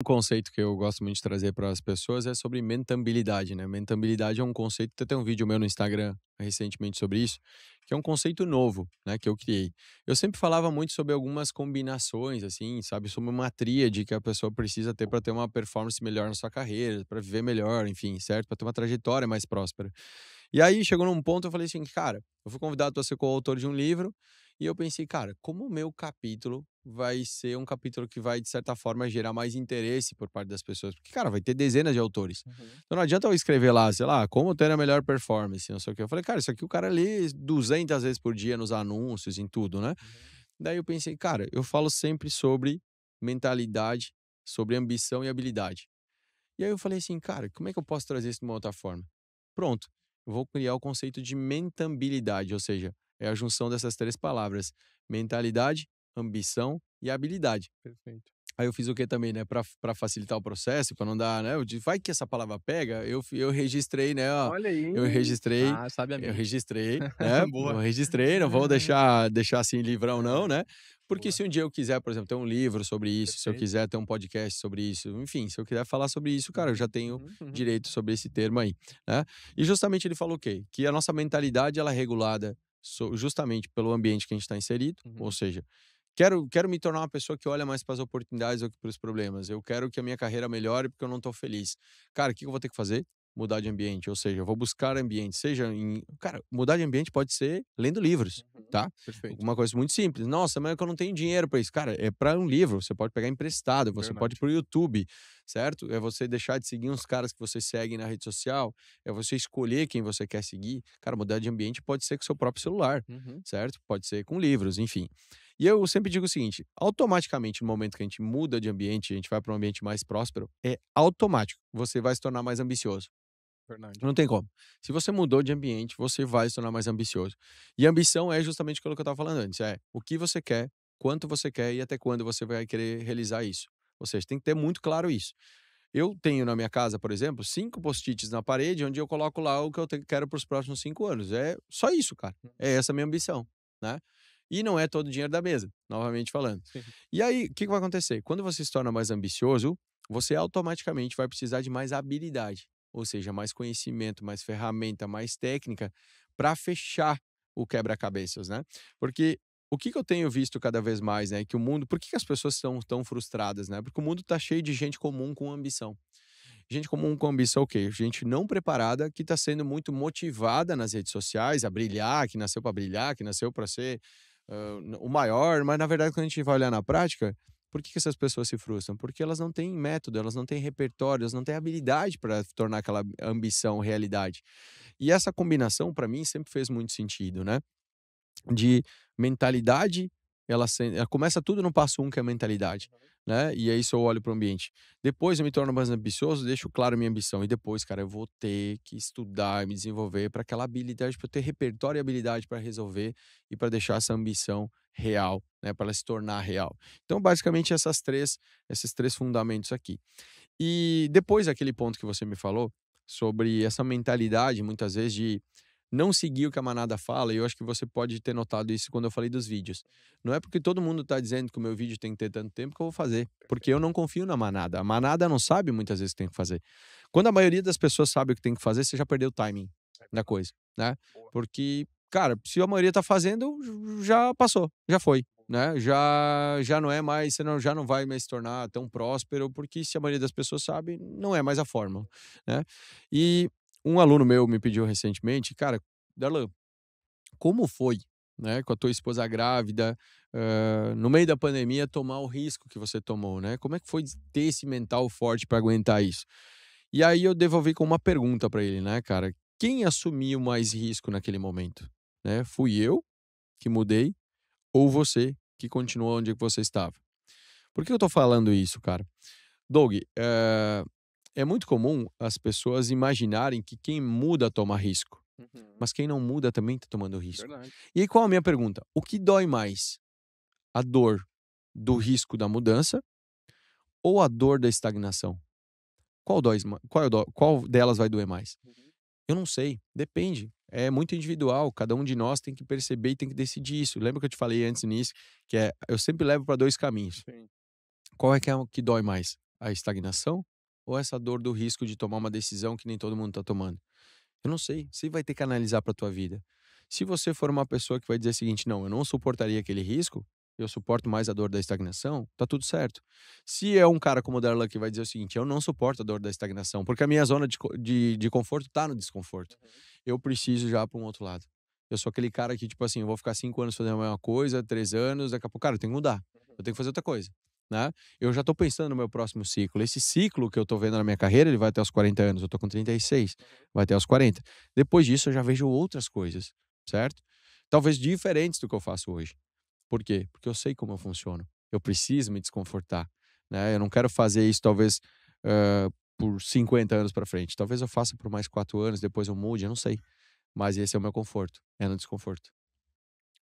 Um conceito que eu gosto muito de trazer para as pessoas é sobre mentabilidade, né? Mentabilidade é um conceito, até tem um vídeo meu no Instagram recentemente sobre isso, que é um conceito novo, né, que eu criei. Eu sempre falava muito sobre algumas combinações, assim, sabe, sobre uma tríade que a pessoa precisa ter para ter uma performance melhor na sua carreira, para viver melhor, enfim, certo? Para ter uma trajetória mais próspera. E aí chegou num ponto, eu falei assim, cara, eu fui convidado para ser coautor de um livro, e eu pensei, cara, como o meu capítulo vai ser um capítulo que vai, de certa forma, gerar mais interesse por parte das pessoas? Porque, cara, vai ter dezenas de autores. Uhum, Então não adianta eu escrever lá, sei lá, como ter a melhor performance, não sei o quê. Eu falei, cara, isso aqui o cara lê 200 vezes por dia nos anúncios, em tudo, né? uhum. Daí eu pensei, cara, eu falo sempre sobre mentalidade, sobre ambição e habilidade. E aí eu falei assim, cara, como é que eu posso trazer isso de uma outra forma? Pronto, eu vou criar o conceito de mentabilidade, ou seja, é a junção dessas três palavras: mentalidade, ambição e habilidade. Perfeito. Aí eu fiz o que também, né, para facilitar o processo, para não dar, né, vai que essa palavra pega, eu registrei, né, ó, Olha eu aí. registrei Ah, eu sabiamente. registrei, né, eu Boa. registrei, não vou deixar assim livrão não, Aham, né, porque boa. se um dia eu quiser, por exemplo, ter um livro sobre isso, se eu Perfeito. quiser ter um podcast sobre isso, enfim, se eu quiser falar sobre isso, cara, eu já Uhum, tenho uhum, uhum. direito sobre esse termo aí, né. E justamente ele falou o quê? Que a nossa mentalidade ela é regulada justamente pelo ambiente que a gente está inserido, ou Uhum. seja, quero me tornar uma pessoa que olha mais para as oportunidades do que para os problemas. Eu quero que a minha carreira melhore porque eu não estou feliz. Cara, o que que eu vou ter que fazer? Mudar de ambiente, ou seja, eu vou buscar ambiente, seja em cara, mudar de ambiente pode ser lendo livros, Uhum. tá? Perfeito. Alguma coisa muito simples. "Nossa, mas é que eu não tenho dinheiro para isso". Cara, é para um livro, você pode pegar emprestado, você pode ir Verdade. para o YouTube, certo? É você deixar de seguir uns caras que você segue na rede social, é você escolher quem você quer seguir. Cara, mudar de ambiente pode ser com o seu próprio celular, Uhum. certo? Pode ser com livros, enfim. E eu sempre digo o seguinte: automaticamente, no momento que a gente muda de ambiente, a gente vai para um ambiente mais próspero, é automático. Você vai se tornar mais ambicioso. Verdade. Não tem como. Se você mudou de ambiente, você vai se tornar mais ambicioso. E ambição é justamente aquilo que eu estava falando antes: é o que você quer, quanto você quer e até quando você vai querer realizar isso. Ou seja, tem que ter muito claro isso. Eu tenho na minha casa, por exemplo, 5 post-its na parede, onde eu coloco lá o que eu quero para os próximos 5 anos. É só isso, cara. É essa a minha ambição, né? E não é todo o dinheiro da mesa, novamente falando. Sim. E aí, o que que vai acontecer? Quando você se torna mais ambicioso, você automaticamente vai precisar de mais habilidade, ou seja, mais conhecimento, mais ferramenta, mais técnica para fechar o quebra-cabeças, né? Porque o que que eu tenho visto cada vez mais, né, que o mundo por que que as pessoas estão tão frustradas, né? Porque o mundo tá cheio de gente comum com ambição. Gente comum com ambição o quê? Gente não preparada que está sendo muito motivada nas redes sociais a brilhar, que nasceu para brilhar, que nasceu para ser, o maior, mas na verdade quando a gente vai olhar na prática, por que que essas pessoas se frustram? Porque elas não têm método, elas não têm repertório, elas não têm habilidade para tornar aquela ambição realidade. E essa combinação para mim sempre fez muito sentido, né? De mentalidade, ela começa tudo no passo um que é a mentalidade, Uhum. né, e aí se eu olho para o ambiente. Depois eu me torno mais ambicioso, deixo claro a minha ambição, e depois, cara, eu vou ter que estudar e me desenvolver para aquela habilidade, para eu ter repertório e habilidade para resolver e para deixar essa ambição real, né, para ela se tornar real. Então, basicamente esses 3 fundamentos aqui. E depois daquele ponto que você me falou, sobre essa mentalidade, muitas vezes, de não seguir o que a manada fala, e eu acho que você pode ter notado isso quando eu falei dos vídeos. Não é porque todo mundo está dizendo que o meu vídeo tem que ter tanto tempo que eu vou fazer, porque eu Perfeito. não confio na manada. A manada não sabe muitas vezes o que tem que fazer. Quando a maioria das pessoas sabe o que tem que fazer, você já perdeu o timing É da verdade. coisa, né? Boa, Porque, cara, se a maioria tá fazendo, já passou, já foi, boa. né? Já não é mais, você não, já não vai mais se tornar tão próspero, porque se a maioria das pessoas sabe, não é mais a forma, né? E um aluno meu me pediu recentemente, cara, Darlan, como foi, né, com a tua esposa grávida, no meio da pandemia, tomar o risco que você tomou, né? Como é que foi ter esse mental forte para aguentar isso? E aí eu devolvi com uma pergunta para ele, né, cara? Quem assumiu mais risco naquele momento? Né? Fui eu que mudei ou você que continuou onde que você estava? Por que eu tô falando isso, cara? Doug, é muito comum as pessoas imaginarem que quem muda toma risco, Uhum. mas quem não muda também está tomando risco. Verdade. E aí qual a minha pergunta? O que dói mais? A dor do risco da mudança ou a dor da estagnação? Qual delas vai doer mais? Uhum. Eu não sei, depende. É muito individual, cada um de nós tem que perceber e tem que decidir isso. Lembra que eu te falei antes nisso, que é eu sempre levo para 2 caminhos. Sim. Qual é que dói mais? A estagnação? Ou essa dor do risco de tomar uma decisão que nem todo mundo está tomando? Eu não sei. Você vai ter que analisar para tua vida. Se você for uma pessoa que vai dizer o seguinte: "Não, eu não suportaria aquele risco, eu suporto mais a dor da estagnação", tá tudo certo. Se é um cara como o Darlan que vai dizer o seguinte: "Eu não suporto a dor da estagnação, porque a minha zona de conforto tá no desconforto. Eu preciso já para um outro lado". Eu sou aquele cara que, tipo assim, eu vou ficar 5 anos fazendo a mesma coisa, 3 anos, daqui a pouco, cara, eu tenho que mudar, eu tenho que fazer outra coisa, né. Eu já tô pensando no meu próximo ciclo. Esse ciclo que eu tô vendo na minha carreira, ele vai até os 40 anos, eu tô com 36, vai até os 40. Depois disso eu já vejo outras coisas, certo? Talvez diferentes do que eu faço hoje. Por quê? Porque eu sei como eu funciono. Eu preciso me desconfortar, né? Eu não quero fazer isso talvez, por 50 anos para frente. Talvez eu faça por mais 4 anos, depois eu mude, eu não sei. Mas esse é o meu conforto, é no desconforto.